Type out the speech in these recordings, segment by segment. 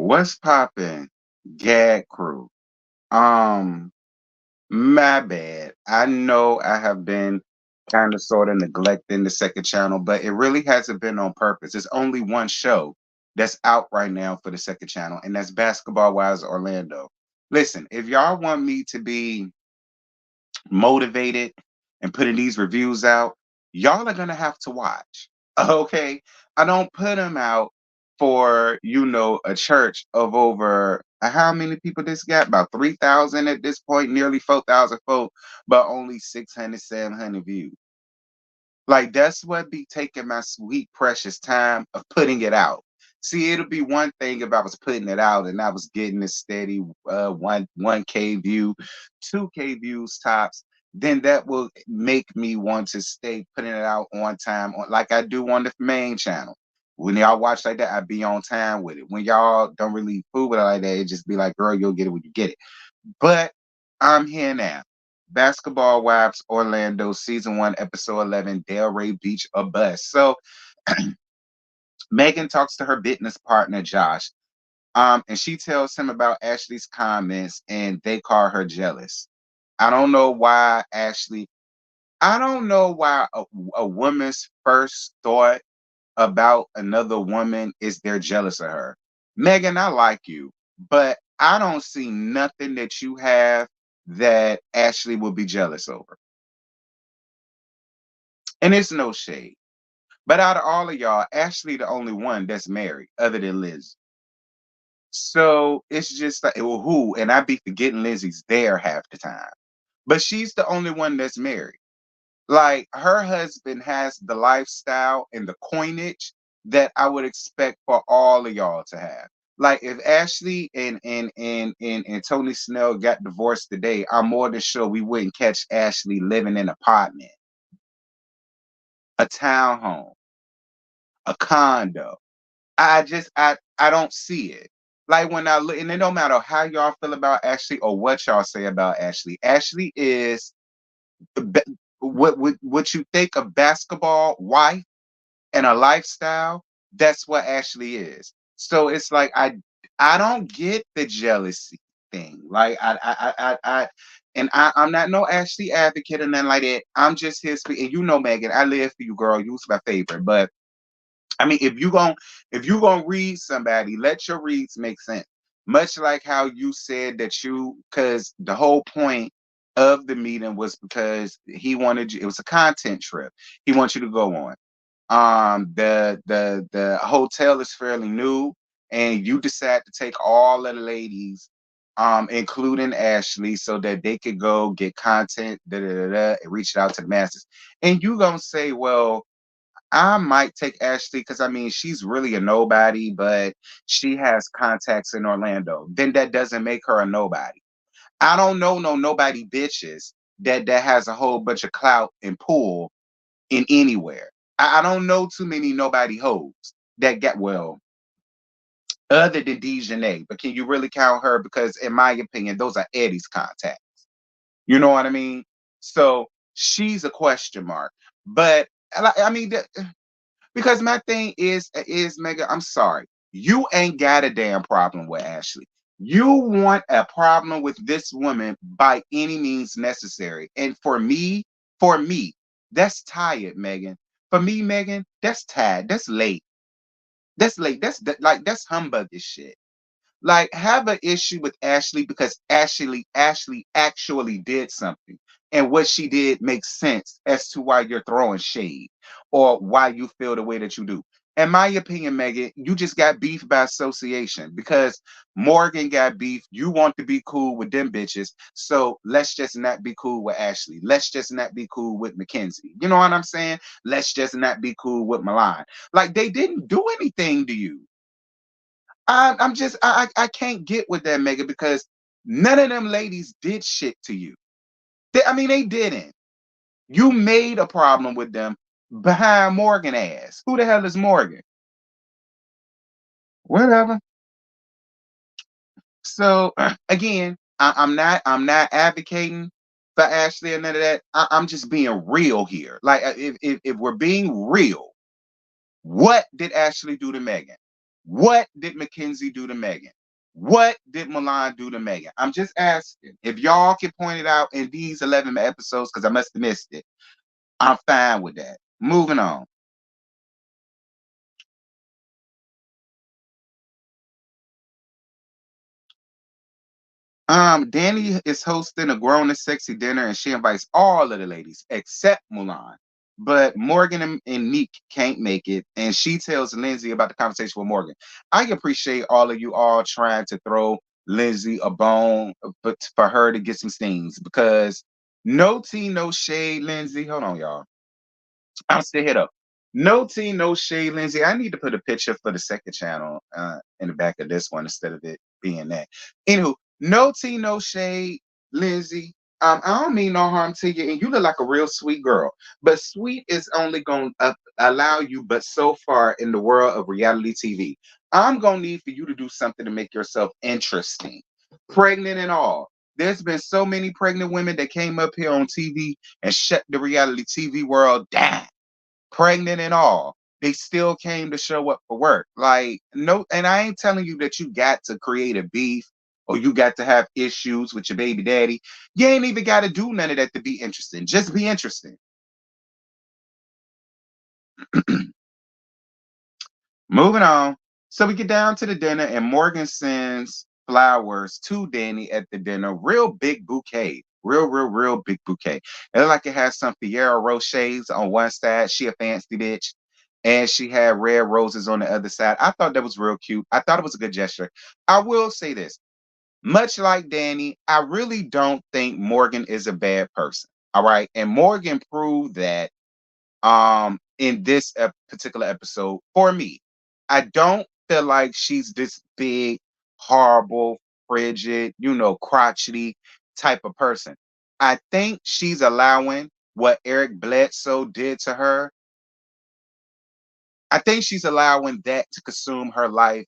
What's poppin'? Gag crew. Um, my bad. I know I have been kind of sort of neglecting the second channel, but it really hasn't been on purpose. There's only one show that's out right now for the second channel, and that's Basketball Wives Orlando. Listen, if y'all want me to be motivated and putting these reviews out, y'all are gonna have to watch. Okay. I don't put them out for, a church of over how many people this got? About 3,000 at this point, nearly 4,000 folk, but only 600, 700 views. Like that's what be taking my sweet precious time of putting it out. See, it'll be one thing if I was putting it out and I was getting a steady 1K view, 2K views tops, then that will make me want to stay putting it out on time, like I do on the main channel. When y'all watch like that, I be on time with it. When y'all don't really fool with it like that, it just be like, girl, you'll get it when you get it. But I'm here now. Basketball Wives Orlando season 1 episode 11, DelRay Beach a Bus. So Megan talks to her business partner Josh, and she tells him about Ashley's comments, and they call her jealous. I don't know why Ashley. I don't know why a woman's first thought about another woman is they're jealous of her. Megan, I like you, but I don't see nothing that you have that Ashley will be jealous over. And it's no shade. But out of all of y'all, Ashley the only one that's married other than Liz. So it's just like, well, who? And I be forgetting Lizzie's there half the time. But she's the only one that's married. Like her husband has the lifestyle and the coinage that I would expect for all of y'all to have. Like if Ashley and Tony Snell got divorced today, I'm more than sure we wouldn't catch Ashley living in an apartment, a townhome, a condo. I don't see it. Like when I look, and it don't matter how y'all feel about Ashley or what y'all say about Ashley. Ashley is what you think of basketball wife and a lifestyle. That's what Ashley is. So it's like I don't get the jealousy thing. Like I'm not no Ashley advocate or nothing like that. I'm just here speaking. You know, Megan, I live for you, girl. You's my favorite, but I mean, if you gonna read somebody, let your reads make sense. Much like how you said that because the whole point of the meeting was because he wanted you. It was a content trip. He wants you to go on. The hotel is fairly new, and you decide to take all of the ladies, including Ashley, so that they could go get content, and reach out to the masses. And you gonna say, well, I might take Ashley because I mean she's really a nobody, but she has contacts in Orlando. Then that doesn't make her a nobody. I don't know no nobody bitches that has a whole bunch of clout and pull in anywhere. I don't know too many nobody hoes that get well other than Dejanay. But can you really count her? Because in my opinion, those are Eddie's contacts. You know what I mean? So she's a question mark. But I mean, because my thing is Megan, I'm sorry. You ain't got a damn problem with Ashley. You want a problem with this woman by any means necessary. And for me, that's tired, Megan. For me, Megan, that's tired. That's late. That's late. That's humbuggish shit. Like have an issue with Ashley because Ashley actually did something. And what she did makes sense as to why you're throwing shade or why you feel the way that you do. In my opinion, Megan, you just got beef by association because Morgan got beef. You want to be cool with them bitches. So let's just not be cool with Ashley. Let's just not be cool with Mackenzie. You know what I'm saying? Let's just not be cool with Milan. Like they didn't do anything to you. I'm just I can't get with that, Mega, because none of them ladies did shit to you. I mean, they didn't. You made a problem with them behind Morgan ass. Who the hell is Morgan? Whatever. So again, I'm not advocating for Ashley or none of that. I'm just being real here. Like if we're being real, what did Ashley do to Megan? What did Mackenzie do to Megan? What did Milan do to Megan? I'm just asking. If y'all can point it out in these 11 episodes, because I must have missed it, I'm fine with that. Moving on. Danny is hosting a grown and sexy dinner, and she invites all of the ladies except Mulan. But Morgan and Neek can't make it, and she tells Lindsay about the conversation with Morgan. I appreciate all of you all trying to throw Lindsay a bone, but for her to get some stings, because no tea, no shade, Lindsay. Hold on, y'all. I'm still hit up. No tea, no shade, Lindsay. I need to put a picture for the second channel in the back of this one instead of it being that. Anywho, no tea, no shade, Lindsay. I don't mean no harm to you, and you look like a real sweet girl. But sweet is only going to allow you but so far in the world of reality TV. I'm going to need for you to do something to make yourself interesting, pregnant and all. There's been so many pregnant women that came up here on TV and shut the reality TV world down, pregnant and all. They still came to show up for work. Like, no, and I ain't telling you that you got to create a beef or you got to have issues with your baby daddy. You ain't even got to do none of that to be interesting. Just be interesting. Moving on. So we get down to the dinner, and Morgan sends flowers to Danny at the dinner. Real big bouquet. Real big bouquet. It looked like it has some Ferrero Rochers on one side. She a fancy bitch. And she had red roses on the other side. I thought that was real cute. I thought it was a good gesture. I will say this. Much like Danny, I really don't think Morgan is a bad person. All right. And Morgan proved that in this particular episode for me. I don't feel like she's this big, horrible, frigid, crotchety type of person. I think she's allowing what Eric Bledsoe did to her. I think she's allowing that to consume her life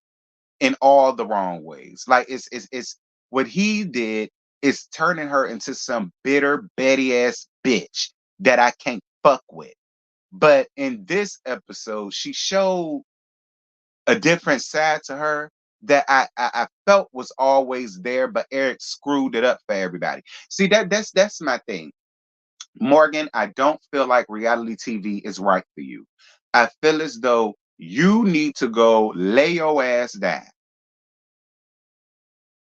in all the wrong ways. Like it's what he did is turning her into some bitter, Betty ass bitch that I can't fuck with. But in this episode, she showed a different side to her that I felt was always there, but Eric screwed it up for everybody. See, that's my thing. Morgan, I don't feel like reality TV is right for you. I feel as though you need to go lay your ass down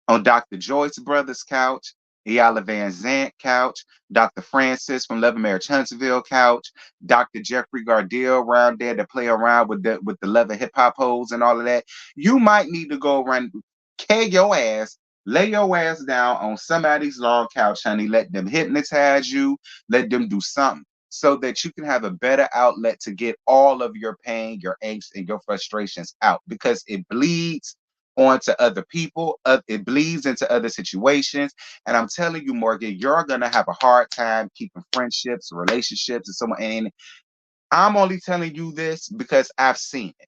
on Dr. Joyce Brothers' couch, Iala Van Zant couch, Dr. Francis from Love and Marriage Huntsville couch, Dr. Jeffrey Gardell around there to play around with the love and hip hop hoes and all of that. You might need to go around, keg your ass, lay your ass down on somebody's long couch, honey. Let them hypnotize you, let them do something so that you can have a better outlet to get all of your pain, your angst, and your frustrations out, because it bleeds onto other people. It bleeds into other situations. And I'm telling you, Morgan, you're gonna have a hard time keeping friendships, relationships, and so on. And I'm only telling you this because I've seen it.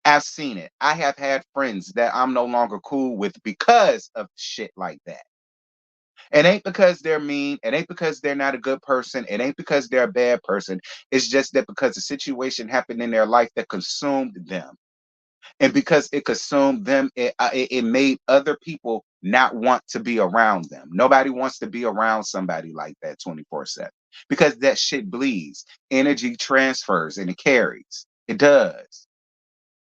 I've seen it. I have had friends that I'm no longer cool with because of shit like that. It ain't because they're mean. It ain't because they're not a good person. It ain't because they're a bad person. It's just that because the situation happened in their life that consumed them, and because it consumed them, it made other people not want to be around them. Nobody wants to be around somebody like that 24/7, because that shit bleeds. Energy transfers and it carries. It does.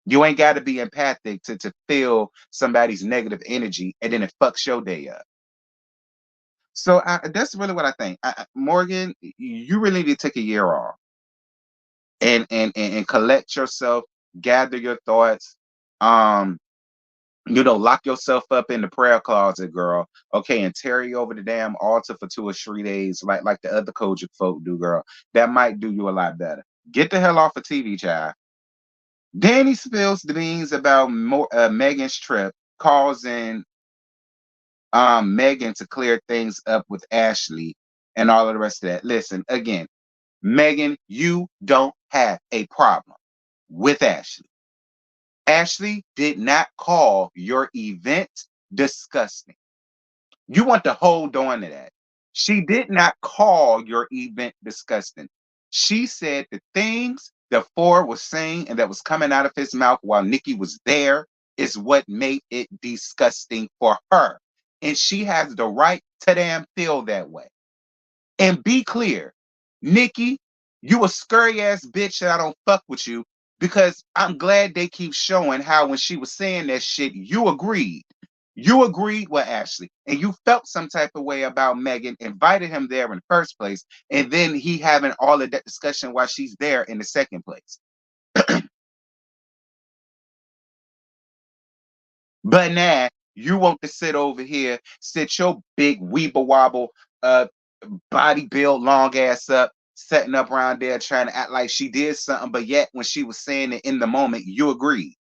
You ain't got to be empathic to feel somebody's negative energy, and then it fucks your day up. So that's really what I think. Morgan, you really need to take a year off and collect yourself, gather your thoughts. Um, lock yourself up in the prayer closet, girl. Okay, and tarry over the damn altar for 2 or 3 days, like the other Kojic folk do, girl. That might do you a lot better. Get the hell off of TV, child. Danny spills the beans about Megan's trip, causing Megan to clear things up with Ashley and all of the rest of that. Listen, again, Megan, you don't have a problem with Ashley. Ashley did not call your event disgusting. You want to hold on to that. She did not call your event disgusting. She said the things the four was saying and that was coming out of his mouth while Nikki was there is what made it disgusting for her. And she has the right to damn feel that way. And be clear, Nikki, you a scurry ass bitch and I don't fuck with you because I'm glad they keep showing how when she was saying that shit, you agreed. You agreed with Ashley and you felt some type of way about Megan, invited him there in the first place, and then he having all of that discussion while she's there in the second place. But now you want to sit over here, sit your big weeble wobble, uh, body build long ass up, setting up around there trying to act like she did something, but yet when she was saying it in the moment, you agreed.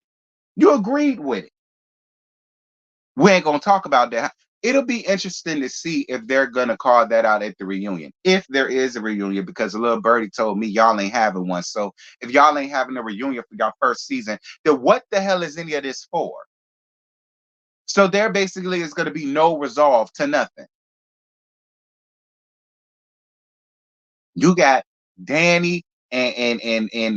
You agreed with it. We ain't gonna talk about that. It'll be interesting to see if they're gonna call that out at the reunion. If there is a reunion, because a little birdie told me y'all ain't having one. So if y'all ain't having a reunion for y'all first season, then what the hell is any of this for? So there basically is gonna be no resolve to nothing. You got Danny and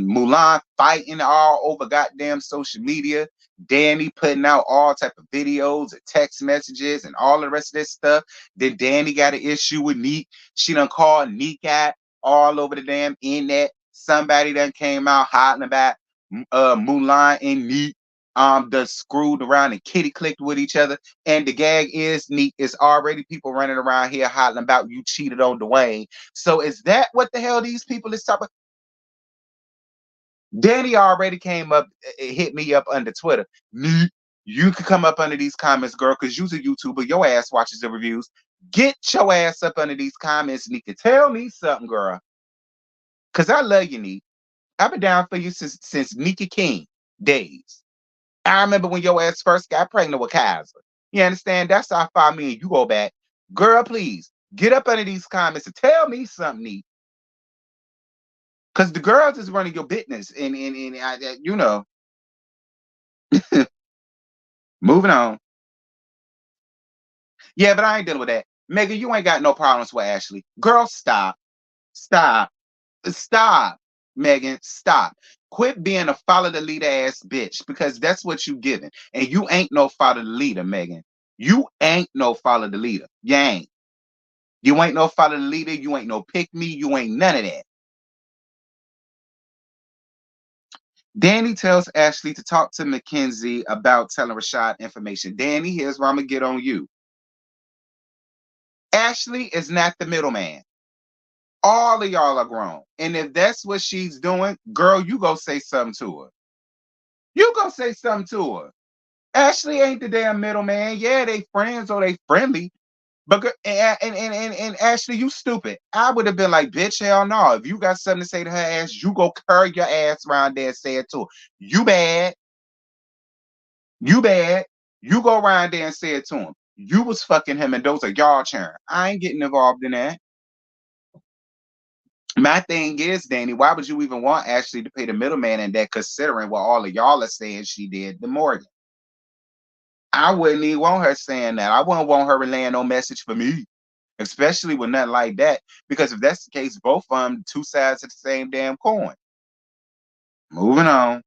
Mulan fighting all over goddamn social media. Danny putting out all type of videos and text messages and all the rest of this stuff. Then Danny got an issue with Neek. She done called Neek out all over the damn internet. Somebody done came out hollering about Mulan and Neek done screwed around and kitty clicked with each other. And the gag is Neek is already people running around here hollering about you cheated on Dwayne. So is that what the hell these people is talking? Danny already came up, hit me up under Twitter. Me, you can come up under these comments, girl, because you's a YouTuber. Your ass watches the reviews. Get your ass up under these comments, Nika. Tell me something, girl. Cause I love you, Nika. I've been down for you since Nika King days. I remember when your ass first got pregnant with Kaiser. You understand? That's how far me and you go back. Girl, please get up under these comments and tell me something, Nika. Because the girls is running your business, and you know, moving on. Yeah, but I ain't dealing with that. Megan, you ain't got no problems with Ashley. Girl, stop. Stop. Stop. Megan, stop. Quit being a follow the leader ass bitch because that's what you giving. And you ain't no follow the leader, Megan. You ain't no follow the leader. You ain't. You ain't no follow the leader. You ain't no pick me. You ain't none of that. Danny tells Ashley to talk to Mackenzie about telling Rashad information. Danny, here's where I'm going to get on you. Ashley is not the middleman. All of y'all are grown. And if that's what she's doing, girl, you go say something to her. You go say something to her. Ashley ain't the damn middleman. Yeah, they friends or they friendly. But and Ashley, you stupid. I would have been like, bitch, hell no. If you got something to say to her ass, you go carry your ass around there and say it to her. You bad. You bad. You go around there and say it to him. You was fucking him and those are y'all cheering. I ain't getting involved in that. My thing is, Danny, why would you even want Ashley to pay the middleman in that, considering what all of y'all are saying she did to Morgan? I wouldn't even want her saying that. I wouldn't want her relaying no message for me, especially with nothing like that. Because if that's the case, both of them two sides of the same damn coin. Moving on.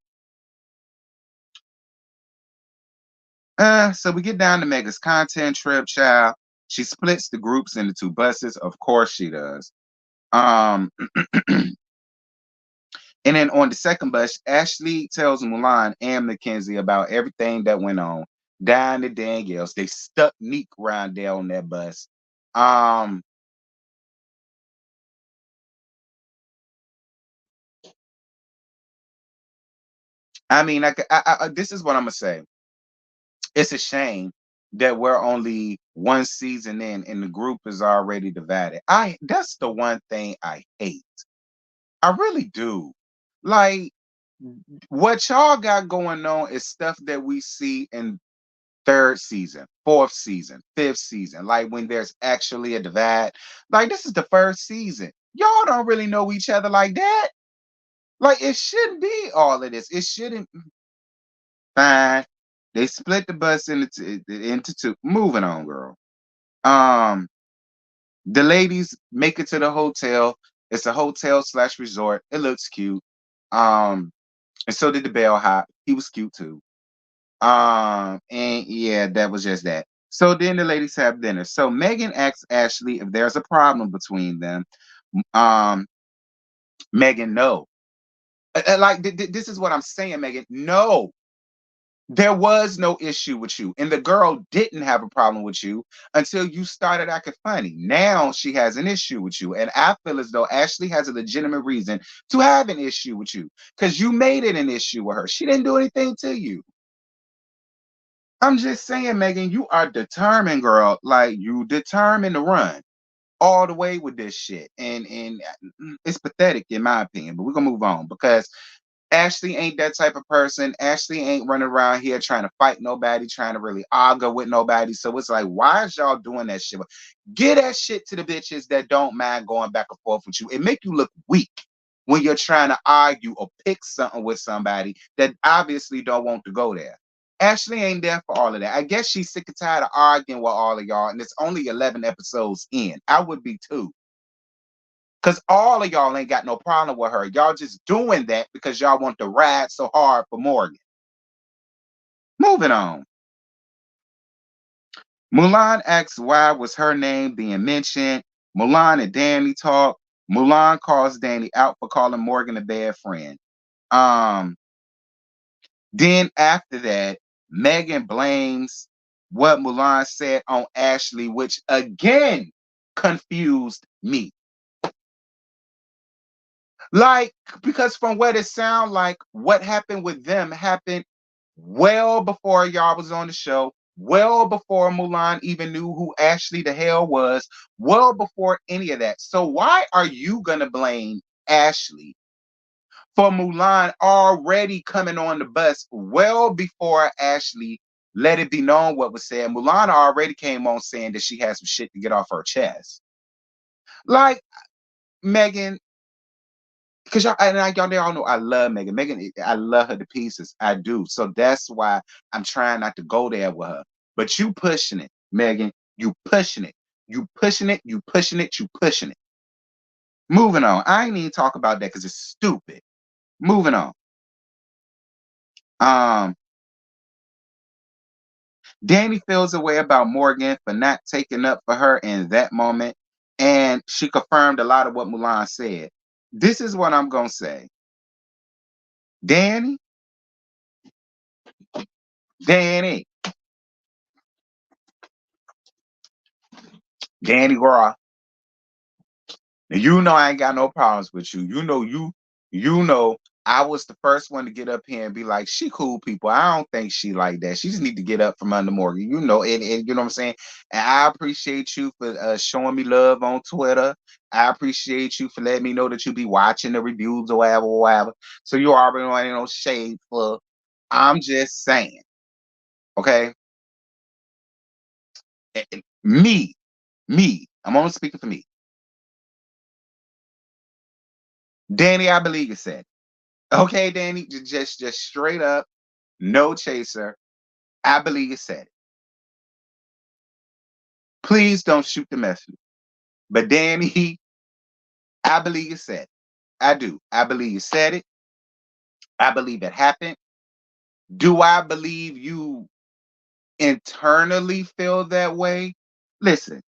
So we get down to Mega's content trip, child. She splits the groups into two buses. Of course she does. Um, And then on the second bus, Ashley tells Mulan and Mackenzie about everything that went on. Down to Daniels. They stuck Neek around there on that bus. Um, I mean, this is what I'm gonna say. It's a shame that we're only one season in and the group is already divided. That's the one thing I hate. I really do. Like what y'all got going on is stuff that we see in third season, fourth season, fifth season, like when there's actually a divide. Like this is the first season. Y'all don't really know each other like that. Like it shouldn't be all of this. It shouldn't. Fine. They split the bus into two. Moving on, girl. Um, the ladies make it to the hotel. It's a hotel slash resort. It looks cute. And so did the bellhop. He was cute too. And yeah, that was just that. So then the ladies have dinner. So Megan asks Ashley if there's a problem between them. Um, Megan, no. Like this is what I'm saying, Megan. No, there was no issue with you, and the girl didn't have a problem with you until you started acting funny. Now she has an issue with you, and I feel as though Ashley has a legitimate reason to have an issue with you because you made it an issue with her. She didn't do anything to you. I'm just saying, Megan, you are determined, girl. Like you determined to run all the way with this shit, and it's pathetic in my opinion. But we're gonna move on because Ashley ain't that type of person. Ashley ain't running around here trying to fight nobody, trying to really argue with nobody. So it's like, why is y'all doing that shit? Get that shit to the bitches that don't mind going back and forth with you. It make you look weak when you're trying to argue or pick something with somebody that obviously don't want to go there. Ashley ain't there for all of that. I guess she's sick and tired of arguing with all of y'all, and it's only 11 episodes in. I would be too. Because all of y'all ain't got no problem with her. Y'all just doing that because y'all want to ride so hard for Morgan. Moving on. Mulan asks why was her name being mentioned. Mulan and Danny talk. Mulan calls Danny out for calling Morgan a bad friend. Um, then after that, Megan blames what Mulan said on Ashley, which again confused me. Like, because from what it sounds like, what happened with them happened well before y'all was on the show, well before Mulan even knew who Ashley the hell was, well before any of that. So why are you gonna blame Ashley for Mulan already coming on the bus well before Ashley let it be known what was said? Mulan already came on saying that she had some shit to get off her chest. Like, Megan, because y'all, they all know I love Megan. Megan, I love her to pieces. I do. So that's why I'm trying not to go there with her. But you pushing it, Megan. You pushing it. You pushing it. You pushing it. You pushing it. Moving on. I ain't even talk about that because it's stupid. Moving on. Um, Danny feels a way about Morgan for not taking up for her in that moment, and she confirmed a lot of what Mulan said. This is what I'm gonna say. Danny, Danny, Danny girl. Now, you know I ain't got no problems with you. You know I was the first one to get up here and be like, she cool people. I don't think she like that. She just need to get up from under Morgan. And you know what I'm saying? And I appreciate you for showing me love on Twitter. I appreciate you for letting me know that you be watching the reviews or whatever, whatever. So you already know I ain't no shade for. I'm just saying, okay? Me, me. I'm only speaking for me. Danny, I believe you said. Okay, Danny, just straight up, no chaser. I believe you said it. Please don't shoot the messenger. But Danny, I believe you said it. I do. I believe you said it. I believe it happened. Do I believe you internally feel that way? Listen,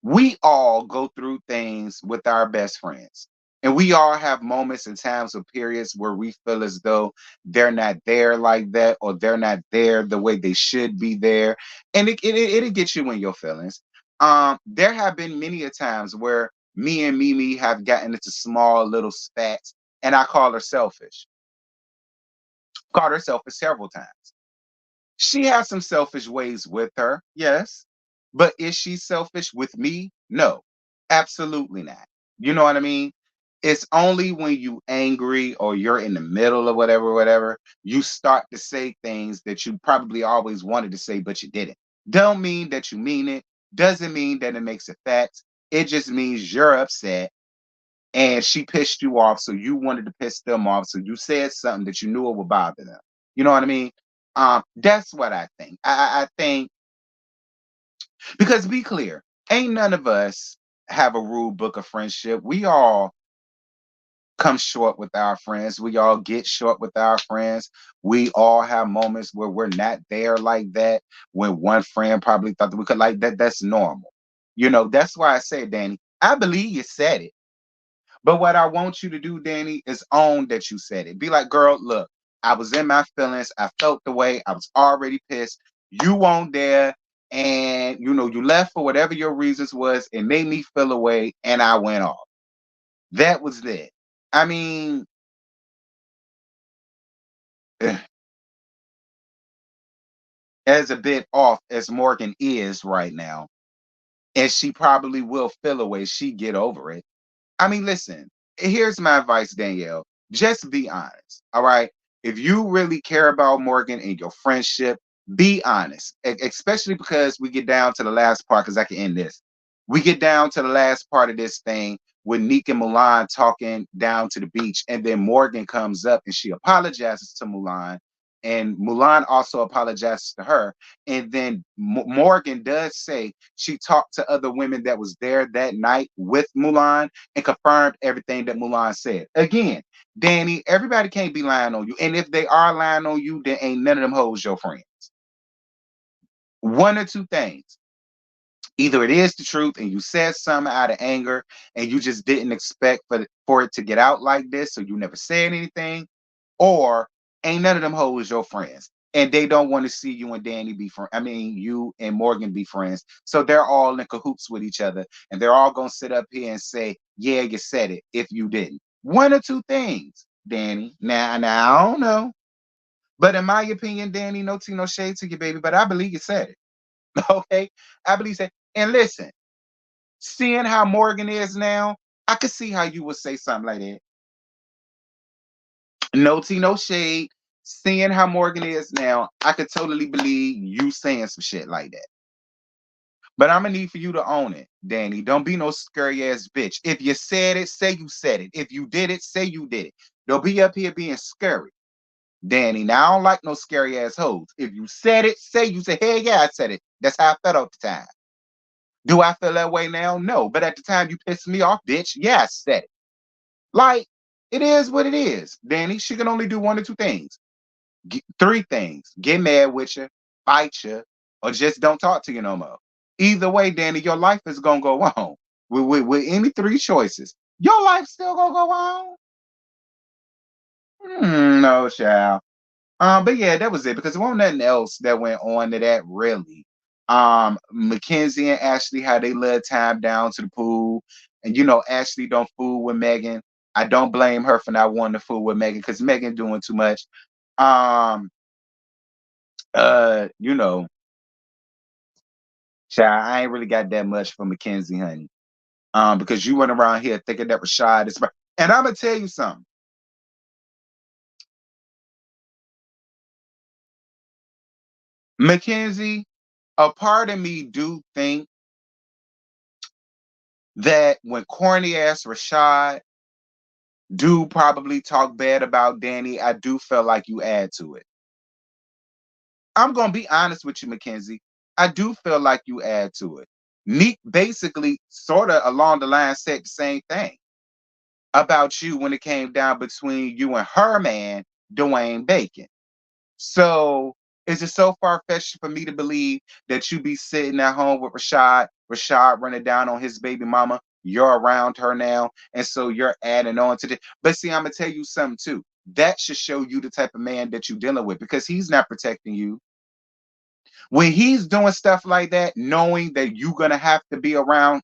we all go through things with our best friends. And we all have moments and times or periods where we feel as though they're not there like that, or they're not there the way they should be there. And it'll get you in your feelings. There have been many a times where me and Mimi have gotten into small little spats, and I call her selfish. Called her selfish several times. She has some selfish ways with her, yes. But is she selfish with me? No, absolutely not. You know what I mean? It's only when you angry or you're in the middle of whatever, whatever, you start to say things that you probably always wanted to say, but you didn't. Don't mean that you mean it. Doesn't mean that it makes it facts. It just means you're upset and she pissed you off, so you wanted to piss them off. So you said something that you knew it would bother them. You know what I mean? That's what I think. I think because be clear, ain't none of us have a rule book of friendship. We all come short with our friends. We all get short with our friends. We all have moments where we're not there like that. When one friend probably thought that we could like that. That's normal. That's why I said, Danny, I believe you said it. But what I want you to do, Danny, is own that you said it. Be like, girl, look, I was in my feelings. I felt the way. I was already pissed. You weren't there. And you left for whatever your reasons was. It made me feel away and I went off. That was it. I mean, as a bit off as Morgan is right now, and she probably will feel away, she get over it. I mean, listen, here's my advice, Danielle. Just be honest. All right. If you really care about Morgan and your friendship, be honest. Especially because we get down to the last part, because I can end this. We get down to the last part of this thing with Neek and Mulan talking down to the beach, and then Morgan comes up and she apologizes to Mulan. And Mulan also apologizes to her. And then Morgan does say she talked to other women that was there that night with Mulan and confirmed everything that Mulan said. Again, Danny, everybody can't be lying on you. And if they are lying on you, then ain't none of them hoes your friends. One or two things. Either it is the truth and you said something out of anger and you just didn't expect for it to get out like this, so you never said anything, or ain't none of them hoes your friends. And they don't want to see you and Danny be friends. I mean, you and Morgan be friends. So they're all in cahoots with each other. And they're all going to sit up here and say, yeah, you said it if you didn't. One or two things, Danny. Now, I don't know. But in my opinion, Danny, no tea, no shade to you, baby. But I believe you said it. Okay? I believe you said. And listen, seeing how Morgan is now, I could see how you would say something like that. No tea, no shade. Seeing how Morgan is now, I could totally believe you saying some shit like that. But I'm gonna need for you to own it, Danny. Don't be no scary ass bitch. If you said it, say you said it. If you did it, say you did it. Don't be up here being scary, Danny. Now I don't like no scary ass hoes. If you said it, say you said, hey, yeah, I said it. That's how I felt at the time. Do I feel that way now? No. But at the time you pissed me off, bitch. Yeah, I said it. Like, it is what it is, Danny. She can only do one or two things. Three things: get mad with you, fight you, or just don't talk to you no more. Either way, Danny, your life is gonna go on. With any three choices, your life still gonna go on. No, child. But yeah, that was it because there wasn't nothing else that went on to that really. Mackenzie and Ashley had they little time down to the pool, and Ashley don't fool with Megan. I don't blame her for not wanting to fool with Megan because Megan doing too much. Um, uh, you know, Child, I ain't really got that much for Mackenzie, honey. Because you went around here thinking that Rashad is, and I'm gonna tell you something. Mackenzie, a part of me do think that when corny ass Rashad do probably talk bad about Danny, I do feel like you add to it. I'm gonna be honest with you, Mackenzie. I do feel like you add to it. Neek basically sort of along the line said the same thing about you when it came down between you and her man, Dwayne Bacon. So is it so far fetched for me to believe that you be sitting at home with Rashad running down on his baby mama? You're around her now, and so you're adding on to this. But see, I'm gonna tell you something too. That should show you the type of man that you're dealing with because he's not protecting you. When he's doing stuff like that, knowing that you're gonna have to be around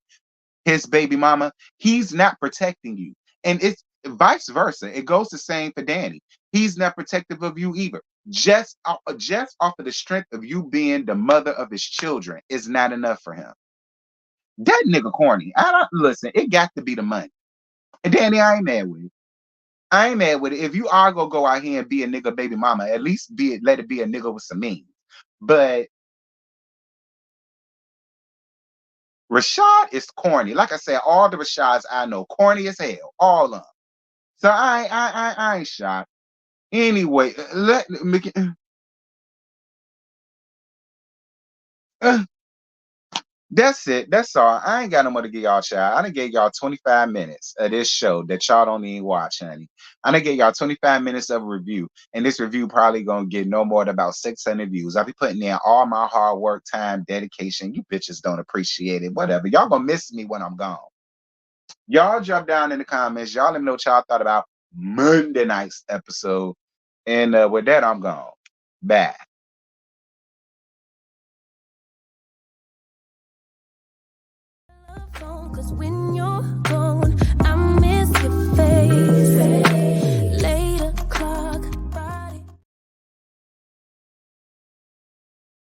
his baby mama, he's not protecting you. And it's vice versa. It goes the same for Danny. He's not protective of you either. Just off of the strength of you being the mother of his children is not enough for him. That nigga corny. I don't listen. It got to be the money. And Danny, I ain't mad with it. I ain't mad with it. If you are gonna go out here and be a nigga baby mama, at least let it be a nigga with some means. But Rashad is corny. Like I said, all the Rashads I know, corny as hell. All of them. So I ain't shocked. Anyway, let uh, That's it. That's all. I ain't got no more to give y'all, child. I done gave y'all 25 minutes of this show that y'all don't even watch, honey. I done gave y'all 25 minutes of a review, and this review probably gonna get no more than about 600 views. I be putting in all my hard work, time, dedication. You bitches don't appreciate it. Whatever. Y'all gonna miss me when I'm gone. Y'all jump down in the comments. Y'all let me know what y'all thought about Monday night's episode. And with that, I'm gone. Bye. Cause when